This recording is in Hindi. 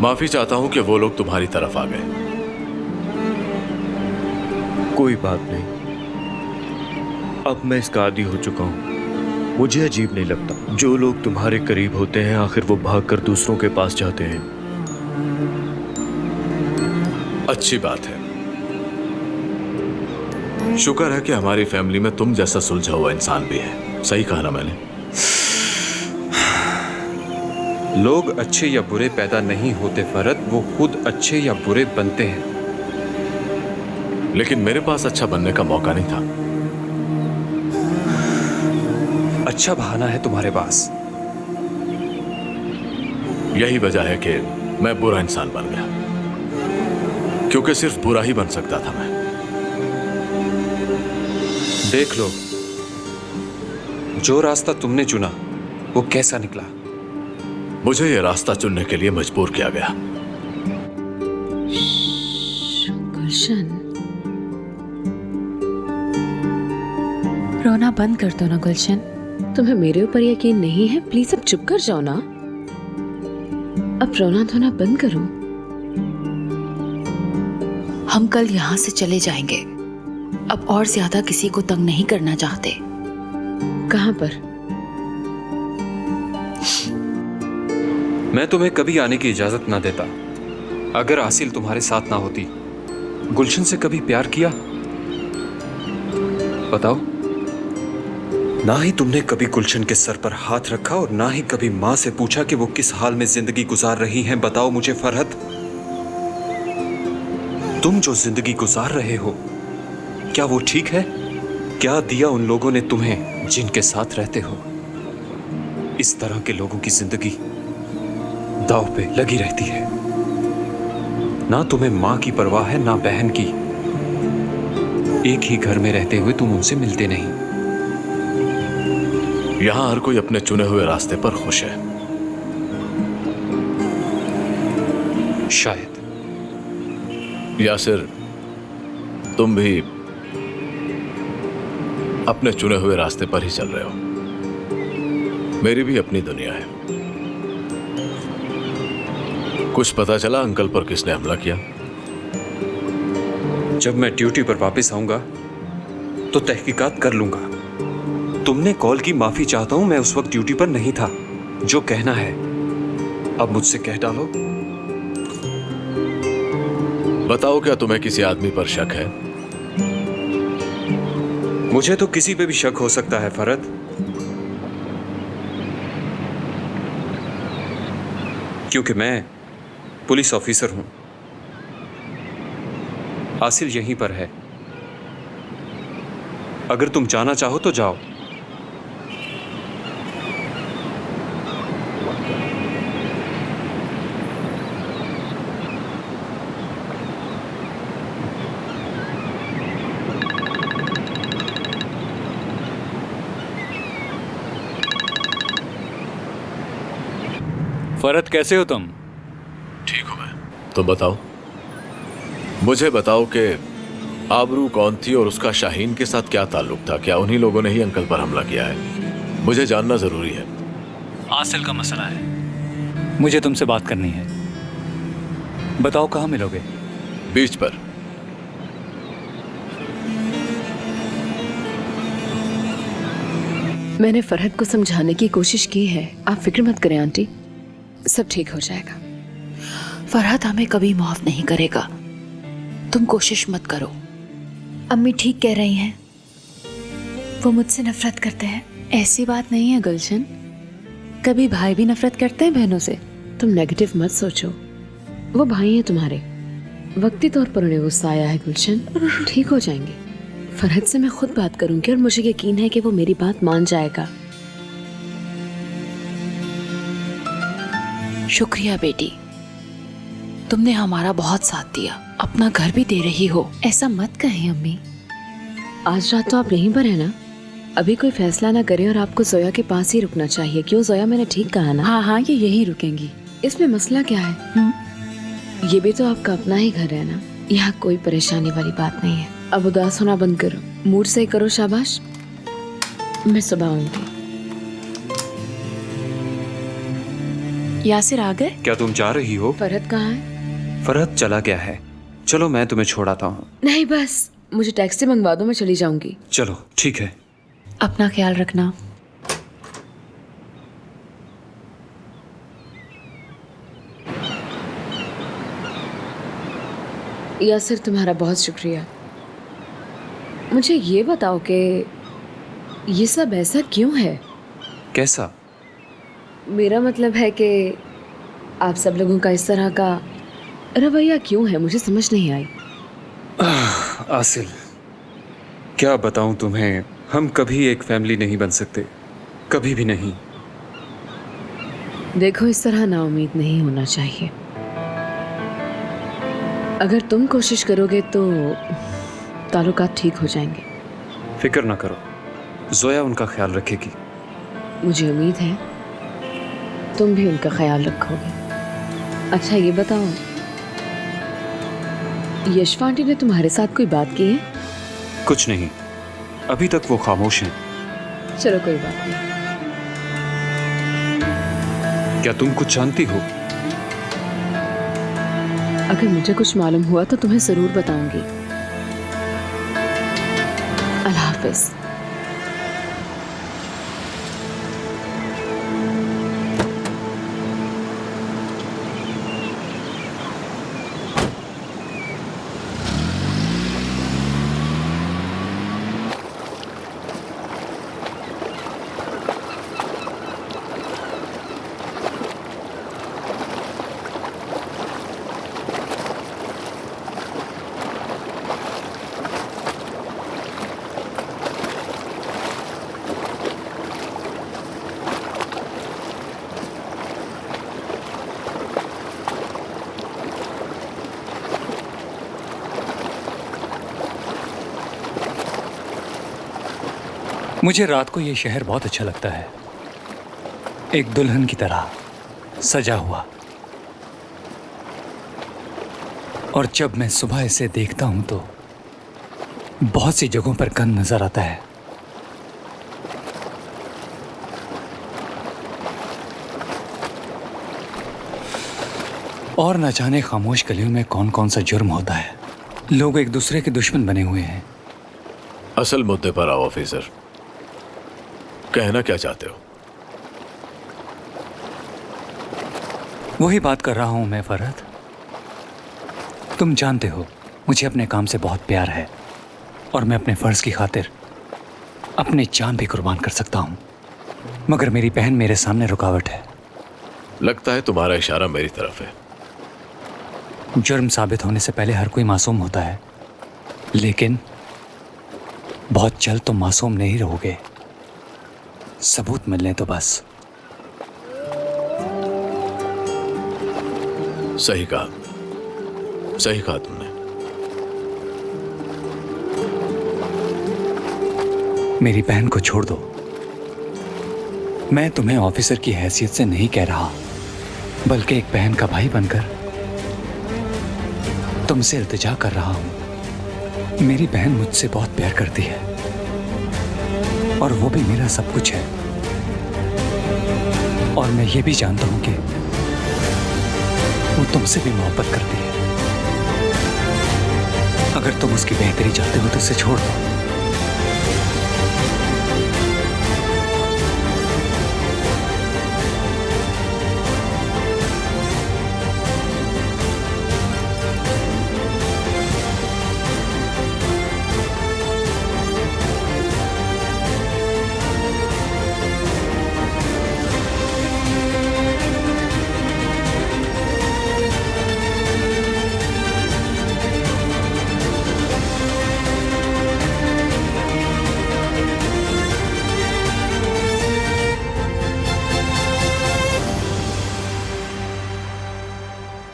माफी चाहता हूं कि वो लोग तुम्हारी तरफ आ गए। कोई बात नहीं, अब मैं इसका आदी हो चुका हूं। मुझे अजीब नहीं लगता। जो लोग तुम्हारे करीब होते हैं आखिर वो भागकर दूसरों के पास जाते हैं। अच्छी बात है। शुक्र है कि हमारी फैमिली में तुम जैसा सुलझा हुआ इंसान भी है। सही कहा ना मैंने? लोग अच्छे या बुरे पैदा नहीं होते फरहत, वो खुद अच्छे या बुरे बनते हैं। लेकिन मेरे पास अच्छा बनने का मौका नहीं था। अच्छा बहाना है तुम्हारे पास। यही वजह है कि मैं बुरा इंसान बन गया, क्योंकि सिर्फ बुरा ही बन सकता था मैं। देख लो, जो रास्ता तुमने चुना वो कैसा निकला। मुझे यह रास्ता चुनने के लिए मजबूर किया गया। गुलशन, रोना बंद कर दो ना गुलशन। तुम्हें मेरे ऊपर यकीन नहीं है? प्लीज अब चुप कर जाओ ना। अब रोना धोना बंद करो। हम कल यहाँ से चले जाएंगे। अब और ज्यादा किसी को तंग नहीं करना चाहते। कहाँ पर? मैं तुम्हें कभी आने की इजाजत ना देता। अगर आसिल तुम्हारे साथ ना होती। गुलशन से कभी प्यार किया? बताओ। ना ही तुमने कभी गुलशन के सर पर हाथ रखा और ना ही कभी मां से पूछा कि वो किस हाल में जिंदगी गुजार रही हैं। बताओ मुझे फरहत, तुम जो जिंदगी गुजार रहे हो क्या वो ठीक है? क्या दिया उन लोगों ने तुम्हें जिनके साथ रहते हो? इस तरह के लोगों की जिंदगी दांव पे लगी रहती है। ना तुम्हें मां की परवाह है ना बहन की। एक ही घर में रहते हुए तुम उनसे मिलते नहीं। यहां हर कोई अपने चुने हुए रास्ते पर खुश है। शायद। यासिर, तुम भी अपने चुने हुए रास्ते पर ही चल रहे हो। मेरी भी अपनी दुनिया है। कुछ पता चला अंकल पर किसने हमला किया? जब मैं ड्यूटी पर वापस आऊंगा तो तहकीकात कर लूंगा। तुमने कॉल की माफी चाहता हूं, मैं उस वक्त ड्यूटी पर नहीं था। जो कहना है अब मुझसे कह डालो। बताओ, क्या तुम्हें किसी आदमी पर शक है? मुझे तो किसी पे भी शक हो सकता है फरहत, क्योंकि मैं पुलिस ऑफिसर हूं। आसिल यहीं पर है। अगर तुम जाना चाहो तो जाओ। फरहत, कैसे हो तुम? ठीक हो मैं। तो बताओ, मुझे बताओ कि आबरू कौन थी और उसका शाहीन के साथ क्या ताल्लुक था? क्या उन्हीं लोगों ने ही अंकल पर हमला किया है? मुझे जानना जरूरी है। आसिल का मसला है, मुझे तुमसे बात करनी है। बताओ कहाँ मिलोगे? बीच पर। मैंने फरहत को समझाने की कोशिश की है। आप फिक्र मत करें आंटी, सब ठीक हो जाएगा। फरहत हमें कभी माफ नहीं करेगा। तुम कोशिश मत करो। अम्मी ठीक कह रही हैं, वो मुझसे नफरत करते हैं। ऐसी बात नहीं है गुलशन, कभी भाई भी नफरत करते हैं बहनों से। तुम नेगेटिव मत सोचो, वो भाई हैं तुम्हारे। वक्ती तौर पर उन्हें गुस्सा आया है गुलशन, ठीक हो जाएंगे। फरहत से मैं खुद बात करूंगी और मुझे यकीन है कि वो मेरी बात मान जाएगा। शुक्रिया बेटी, तुमने हमारा बहुत साथ दिया। अपना घर भी दे रही हो। ऐसा मत कहें अम्मी, आज रात तो आप यहीं पर है ना? अभी कोई फैसला ना करें और आपको जोया के पास ही रुकना चाहिए। क्यों जोया, मैंने ठीक कहा ना? हाँ हाँ, ये यहीं रुकेंगी। इसमें मसला क्या है? ये भी तो आपका अपना ही घर है ना, यहाँ कोई परेशानी वाली बात नहीं है। अब उदास होना बंद करो, मूड सही करो। शाबाश, मैं सुबह आऊंगी। यासिर आ गए? क्या तुम जा रही हो? फरहत कहाँ है? फरहत चला गया है। चलो मैं तुम्हें छोड़ाता हूँ। नहीं बस, मुझे टैक्सी मंगवा दो, मैं चली जाऊंगी। चलो ठीक है। अपना ख्याल रखना। यासिर तुम्हारा बहुत शुक्रिया। मुझे ये बताओ कि ये सब ऐसा क्यों है? कैसा? मेरा मतलब है कि आप सब लोगों का इस तरह का रवैया क्यों है, मुझे समझ नहीं आई। आसिल, क्या बताऊं तुम्हें, हम कभी एक फैमिली नहीं बन सकते, कभी भी नहीं। देखो, इस तरह नाउम्मीद नहीं होना चाहिए। अगर तुम कोशिश करोगे तो ताल्लुकात ठीक हो जाएंगे। फिक्र ना करो, जोया उनका ख्याल रखेगी। मुझे उम्मीद है तुम भी उनका ख्याल रखोगे। अच्छा ये बताओ, यशफा आंटी ने तुम्हारे साथ कोई बात की है? कुछ नहीं, अभी तक वो खामोश हैं। चलो कोई बात नहीं। क्या तुम कुछ जानती हो? अगर मुझे कुछ मालूम हुआ तो तुम्हें जरूर बताऊंगी। अल्लाह हाफिज। मुझे रात को ये शहर बहुत अच्छा लगता है, एक दुल्हन की तरह सजा हुआ। और जब मैं सुबह इसे देखता हूं तो बहुत सी जगहों पर गंद नजर आता है। और न जाने खामोश गलियों में कौन कौन सा जुर्म होता है। लोग एक दूसरे के दुश्मन बने हुए हैं। असल मुद्दे पर आओ ऑफिसर, कहना क्या चाहते हो? वही बात कर रहा हूं मैं फरहत। तुम जानते हो मुझे अपने काम से बहुत प्यार है और मैं अपने फर्ज की खातिर अपनी जान भी कुर्बान कर सकता हूं, मगर मेरी बहन मेरे सामने रुकावट है। लगता है तुम्हारा इशारा मेरी तरफ है। जुर्म साबित होने से पहले हर कोई मासूम होता है, लेकिन बहुत जल्द तुम मासूम नहीं रहोगे। सबूत मिलने तो बस। सही कहा, सही कहा तुमने। मेरी बहन को छोड़ दो। मैं तुम्हें ऑफिसर की हैसियत से नहीं कह रहा, बल्कि एक बहन का भाई बनकर तुमसे इल्तिजा कर रहा हूं। मेरी बहन मुझसे बहुत प्यार करती है और वो भी मेरा सब कुछ है। और मैं ये भी जानता हूं कि वो तुमसे भी मोहब्बत करती है। अगर तुम उसकी बेहतरी चाहते हो तो उसे छोड़ दो।